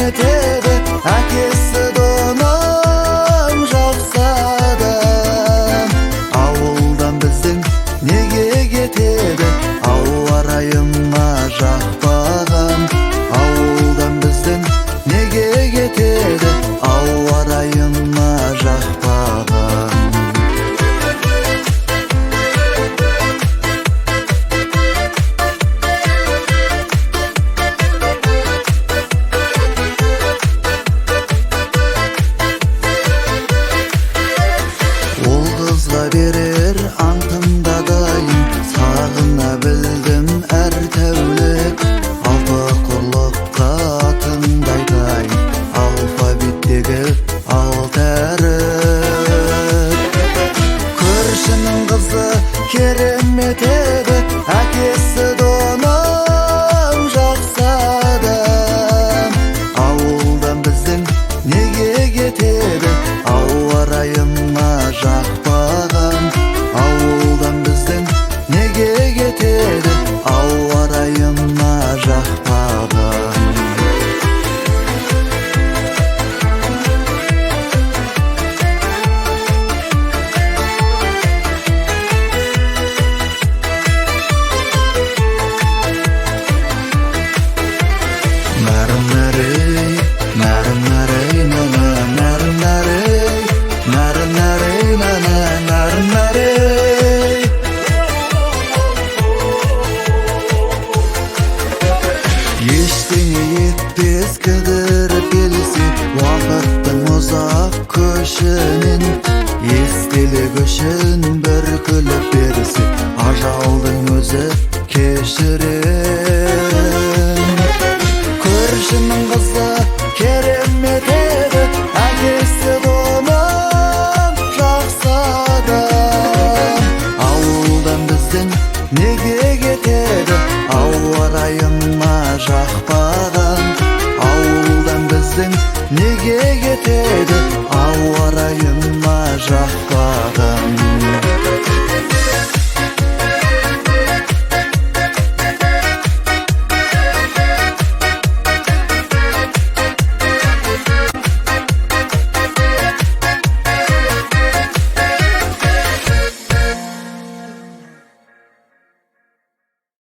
etedi, әкесі донам жақсы адам. Ауылдан біздің неге кетеді, ауа райыма жақпаған. Ауылдан біздің неге кетеді, ауа райыма жақпаған. Ол қызға берер антымда дайын, сағына білдім әр тәулік. Алты құрлыққа атындай дайын, алфавиттегі алты әріп. Көршінің қызы керемет еді, әкесі донам жақсы адам. Ауылдан біздің неге кетеді, ауа райыма жақпаған. Ауылдан біздің неге кетеді, ауа райыма жақпаған. Нәрім-нәрей, нәрім-нәрей, нана, нәрім-нәрей, нәрім-нәрей, нана, нәрім-нәрей. Ештеңе етпес кідіріп келсе, уақыттың ұзақ көшінен. Естелік үшін бір күліп берсе, ажалдың өзі кешірен. Көршінің қызы керемет еді, әкесі донам жақсы адам. Ауылдан біздің неге кетеді, ауа райыма жақпаған.